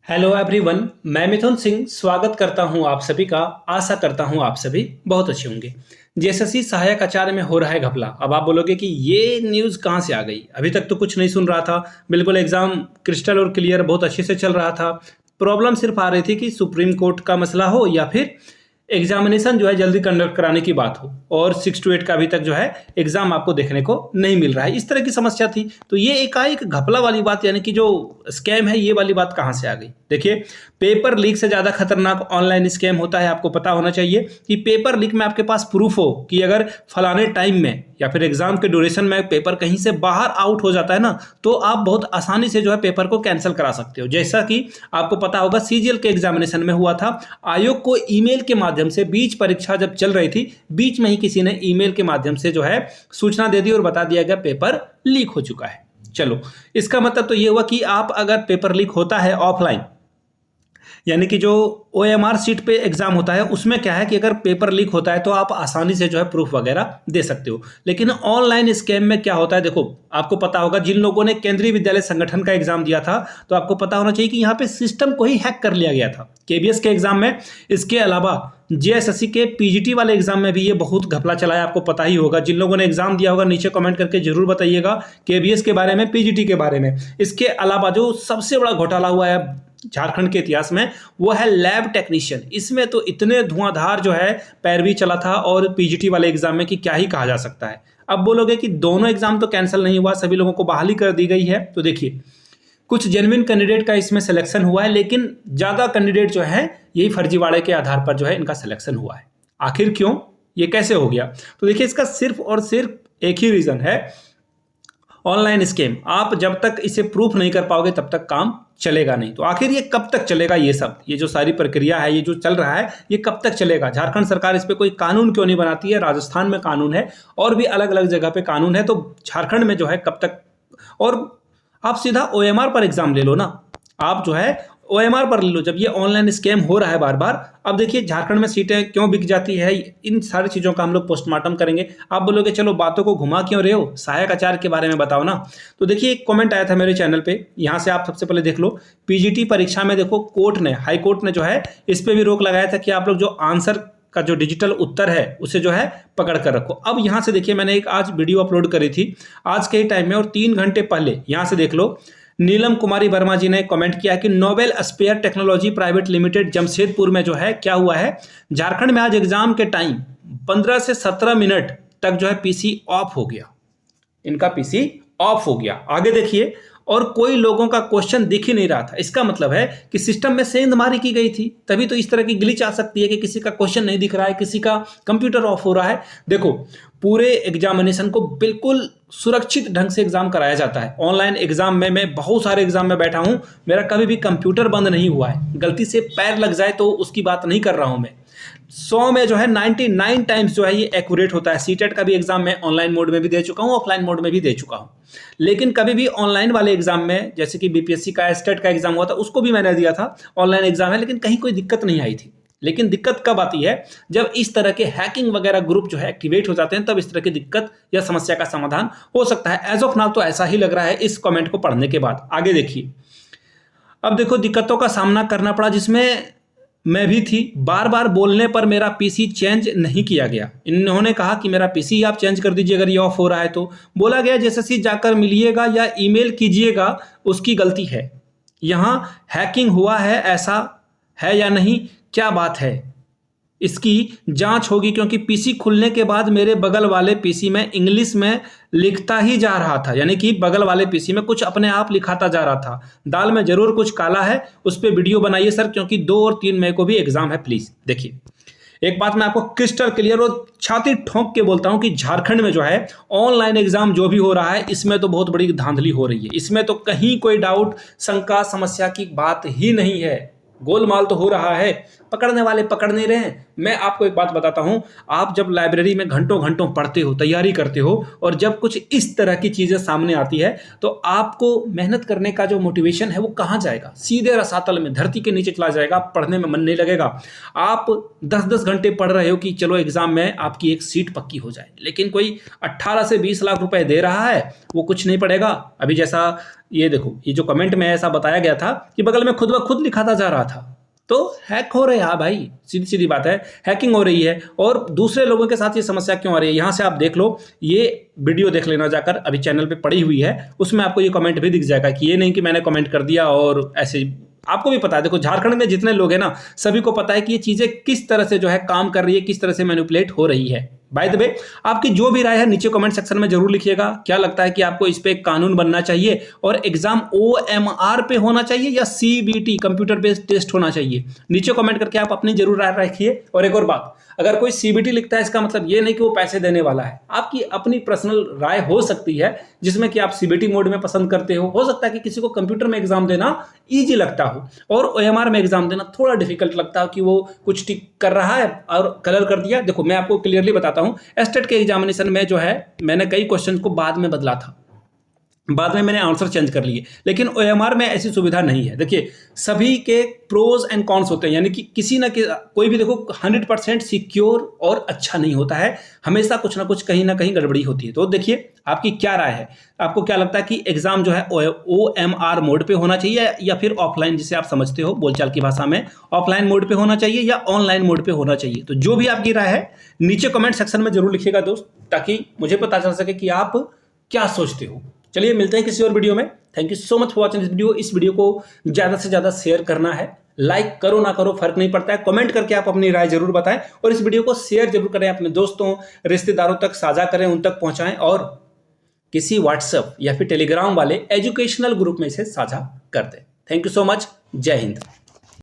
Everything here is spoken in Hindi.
हेलो एवरीवन, मैं मिथुन सिंह स्वागत करता हूं आप सभी का। आशा करता हूं आप सभी बहुत अच्छे होंगे। जेएसएससी सहायक आचार्य में हो रहा है घपला। अब आप बोलोगे कि ये न्यूज़ कहाँ से आ गई, अभी तक तो कुछ नहीं सुन रहा था। बिल्कुल एग्जाम क्रिस्टल और क्लियर बहुत अच्छे से चल रहा था। प्रॉब्लम सिर्फ आ रही थी कि सुप्रीम कोर्ट का मसला हो या फिर एग्जामिनेशन जो है जल्दी कंडक्ट कराने की बात हो, और 6 to 8 का अभी तक जो है एग्जाम आपको देखने को नहीं मिल रहा है, इस तरह की समस्या थी। तो ये एकाएक घपला वाली बात, यानी कि जो स्कैम है, ये वाली बात कहाँ से आ गई। देखिए, पेपर लीक से ज़्यादा खतरनाक ऑनलाइन स्कैम होता है। आपको पता होना चाहिए कि पेपर लीक में आपके पास प्रूफ हो कि अगर फलाने टाइम में या फिर एग्जाम के ड्यूरेशन में पेपर कहीं से बाहर आउट हो जाता है ना, तो आप बहुत आसानी से जो है पेपर को कैंसिल करा सकते हो। जैसा कि आपको पता होगा सीजीएल के एग्जामिनेशन में हुआ था। आयोग को ईमेल के माध्यम से बीच परीक्षा जब चल रही थी, बीच में ही किसी ने ईमेल के माध्यम से जो है सूचना दे दी और बता दिया गया पेपर लीक हो चुका है। चलो, इसका मतलब तो ये हुआ कि आप अगर पेपर लीक होता है ऑफलाइन, यानी कि जो ओएमआर सीट पे एग्जाम होता है, उसमें क्या है कि अगर पेपर लीक होता है तो आप आसानी से जो है प्रूफ वगैरह दे सकते हो। लेकिन ऑनलाइन स्कैम में क्या होता है, देखो आपको पता होगा, जिन लोगों ने केंद्रीय विद्यालय संगठन का एग्जाम दिया था, तो आपको पता होना चाहिए कि यहाँ पे सिस्टम को ही हैक कर लिया गया था केबीएस के एग्जाम में। इसके अलावा जेएसएससी के पीजीटी वाले एग्जाम में भी ये बहुत घपला चला है, आपको पता ही होगा। जिन लोगों ने एग्जाम दिया होगा नीचे कमेंट करके जरूर बताइएगा केबीएस के बारे में, पीजीटी के बारे में। इसके अलावा जो सबसे बड़ा घोटाला हुआ है झारखंड के इतिहास में, वो है लैब टेक्नीशियन। इसमें तो इतने धुआंधार जो है पैरवी चला था, और पीजीटी वाले एग्जाम में कि क्या ही कहा जा सकता है। अब बोलोगे कि दोनों एग्जाम तो कैंसिल नहीं हुआ, सभी लोगों को बहाली कर दी गई है। तो देखिए, कुछ जेन्युइन कैंडिडेट का इसमें सिलेक्शन हुआ है, लेकिन ज़्यादा कैंडिडेट जो है यही फर्जीवाड़े के आधार पर जो है इनका सिलेक्शन हुआ है। आखिर क्यों, ये कैसे हो गया? तो देखिए, इसका सिर्फ और सिर्फ एक ही रीज़न है, ऑनलाइन स्कैम। आप जब तक इसे प्रूफ नहीं कर पाओगे तब तक काम चलेगा नहीं। तो आखिर ये कब तक चलेगा, ये जो सारी प्रक्रिया है, ये जो चल रहा है, ये कब तक चलेगा? झारखंड सरकार इस पे कोई कानून क्यों नहीं बनाती है? राजस्थान में कानून है और भी अलग अलग जगह पे कानून है, तो झारखंड में जो है कब तक? और आप सीधा ओएमआर पर एग्जाम ले लो ना, आप जो है ओएमआर पर ले लो, जब ये ऑनलाइन स्कैम हो रहा है बार बार। अब देखिए, झारखंड में सीटें क्यों बिक जाती है, इन सारी चीज़ों का हम लोग पोस्टमार्टम करेंगे। आप बोलोगे चलो बातों को घुमा क्यों रहे हो, सहायक आचार्य के बारे में बताओ ना। तो देखिए, एक कमेंट आया था मेरे चैनल पे, यहाँ से आप सबसे पहले देख लो। पीजीटी परीक्षा में देखो, हाई कोर्ट ने जो है इस पर भी रोक लगाया था कि आप लोग जो आंसर का जो डिजिटल उत्तर है उसे जो है पकड़ कर रखो। अब यहाँ से देखिए, मैंने एक आज वीडियो अपलोड करी थी आज के ही टाइम में, और 3 घंटे पहले यहाँ से देख लो, नीलम कुमारी वर्मा जी ने कमेंट किया कि Noble Spare Technology Private Limited Jamshedpur में जो है क्या हुआ है, झारखंड में आज एग्जाम के टाइम 15 से 17 मिनट तक जो है पीसी ऑफ हो गया, इनका पीसी ऑफ हो गया। आगे देखिए, और कोई लोगों का क्वेश्चन दिख ही नहीं रहा था। इसका मतलब है कि सिस्टम में सेंधमारी की गई थी, तभी तो इस तरह की ग्लिच आ सकती है कि किसी का क्वेश्चन नहीं दिख रहा है, किसी का कंप्यूटर ऑफ हो रहा है। देखो, पूरे एग्जामिनेशन को बिल्कुल सुरक्षित ढंग से एग्जाम कराया जाता है। ऑनलाइन एग्जाम में मैं बहुत सारे एग्जाम में बैठा हूं, मेरा कभी भी कंप्यूटर बंद नहीं हुआ है। गलती से पैर लग जाए तो उसकी बात नहीं कर रहा हूं मैं। 100 में जो है 99 टाइम्स जो है ये एक्यूरेट होता है। सीटेट का भी एग्जाम मैं ऑनलाइन मोड में भी दे चुका हूं, ऑफलाइन मोड में भी दे चुका हूं। लेकिन कभी भी ऑनलाइन वाले एग्जाम में, जैसे कि बीपीएससी का स्टेट का एग्जाम हुआ था, उसको भी मैंने दिया था, ऑनलाइन एग्जाम है, लेकिन कहीं कोई दिक्कत नहीं आई थी। लेकिन दिक्कत कब आती है, जब इस तरह के हैकिंग वगैरह ग्रुप जो है एक्टिवेट हो जाते हैं, तब इस तरह की दिक्कत या समस्या का समाधान हो सकता है। एज ऑफ नाउ तो ऐसा ही लग रहा है इस कमेंट को पढ़ने के बाद। आगे देखिए, अब देखो, दिक्कतों का सामना करना पड़ा जिसमें मैं भी थी। बार बार बोलने पर मेरा पीसी चेंज नहीं किया गया। इन्होंने कहा कि मेरा पीसी आप चेंज कर दीजिए अगर ये ऑफ हो रहा है तो। बोला गया जेएसएससी जाकर मिलिएगा या ईमेल कीजिएगा, उसकी गलती है। यहाँ हैकिंग हुआ है, ऐसा है या नहीं, क्या बात है, इसकी जांच होगी, क्योंकि पीसी खुलने के बाद मेरे बगल वाले पीसी में इंग्लिश में लिखता ही जा रहा था, यानी कि बगल वाले पीसी में कुछ अपने आप लिखाता जा रहा था। दाल में जरूर कुछ काला है, उस पर वीडियो बनाइए सर, क्योंकि 2 और 3 मई को भी एग्जाम है। प्लीज देखिए, एक बात मैं आपको क्रिस्टल क्लियर और छाती ठोंक के बोलता हूं कि झारखंड में जो है ऑनलाइन एग्जाम जो भी हो रहा है, इसमें तो बहुत बड़ी धांधली हो रही है। इसमें तो कहीं कोई डाउट, शंका, समस्या की बात ही नहीं है। गोलमाल तो हो रहा है। पकड़ने वाले पकड़ नहीं रहे हैं। मैं आपको एक बात बताता हूं, आप जब लाइब्रेरी में घंटों घंटों पढ़ते हो, तैयारी करते हो, और जब कुछ इस तरह की चीजें सामने आती है तो आपको मेहनत करने का जो मोटिवेशन है वो कहां जाएगा? सीधे रसातल में, धरती के नीचे चला जाएगा, पढ़ने में मन नहीं लगेगा। आप 10-10 घंटे पढ़ रहे हो कि चलो एग्जाम में आपकी एक सीट पक्की हो जाए, लेकिन कोई 18 से 20 लाख रुपए दे रहा है, वो कुछ नहीं पड़ेगा। अभी जैसा ये देखो, ये जो कमेंट में ऐसा बताया गया था कि बगल में खुद ब खुद लिखाता जा रहा था, तो हैक हो रहे हैं। हाँ भाई, सीधी सीधी बात है, हैकिंग हो रही है। और दूसरे लोगों के साथ ये समस्या क्यों आ रही है, यहां से आप देख लो, ये वीडियो देख लेना जाकर, अभी चैनल पे पड़ी हुई है, उसमें आपको ये कमेंट भी दिख जाएगा कि ये नहीं कि मैंने कमेंट कर दिया और ऐसे। आपको भी पता है, देखो झारखंड में जितने लोग हैं ना, सभी को पता है कि ये चीजें किस तरह से जो है काम कर रही है, किस तरह से मैनिपुलेट हो रही है। बाय द वे, आपकी जो भी राय है नीचे कमेंट सेक्शन में जरूर लिखिएगा। क्या लगता है कि आपको इस पे एक कानून बनना चाहिए और एग्जाम OMR पे होना चाहिए या CBT कंप्यूटर बेस्ड टेस्ट होना चाहिए? नीचे कमेंट करके आप अपनी जरूर राय रखिए। और एक और बात, अगर कोई CBT लिखता है, इसका मतलब ये नहीं कि वो पैसे देने वाला है। आपकी अपनी पर्सनल राय हो सकती है जिसमें कि आप CBT मोड में पसंद करते हो सकता है कि किसी को कंप्यूटर में एग्जाम देना ईजी लगता हो और OMR में एग्जाम देना थोड़ा डिफिकल्ट लगता हो कि वो कुछ टिक कर रहा है और कलर कर दिया। देखो मैं आपको क्लियरली बताता हूं, एस्टेट के एग्जामिनेशन में जो है मैंने कई क्वेश्चन को बाद में बदला था, बाद में मैंने आंसर चेंज कर लिए, लेकिन OMR में ऐसी सुविधा नहीं है। देखिए सभी के प्रोज एंड कॉन्स होते हैं, यानी कि किसी ना कोई भी देखो 100% सिक्योर और अच्छा नहीं होता है, हमेशा कुछ ना कुछ कहीं ना कहीं गड़बड़ी होती है। तो देखिए आपकी क्या राय है, आपको क्या लगता है कि एग्जाम जो है OMR मोड पे होना चाहिए या फिर ऑफलाइन, जिसे आप समझते हो बोलचाल की भाषा में, ऑफलाइन मोड पे होना चाहिए या ऑनलाइन मोड पे होना चाहिए? तो जो भी आपकी राय है नीचे कमेंट सेक्शन में जरूर लिखिएगा दोस्त, ताकि मुझे पता चल सके कि आप क्या सोचते हो। चलिए मिलते हैं किसी और वीडियो में। Thank you so much for watching this video. इस वीडियो को ज्यादा से ज्यादा शेयर करना है, लाइक करो ना करो फर्क नहीं पड़ता है, कमेंट करके आप अपनी राय जरूर बताएं और इस वीडियो को शेयर जरूर करें, अपने दोस्तों रिश्तेदारों तक साझा करें, उन तक पहुंचाएं और किसी व्हाट्सएप या फिर टेलीग्राम वाले एजुकेशनल ग्रुप में इसे साझा कर दें। Thank you so much. जय हिंद।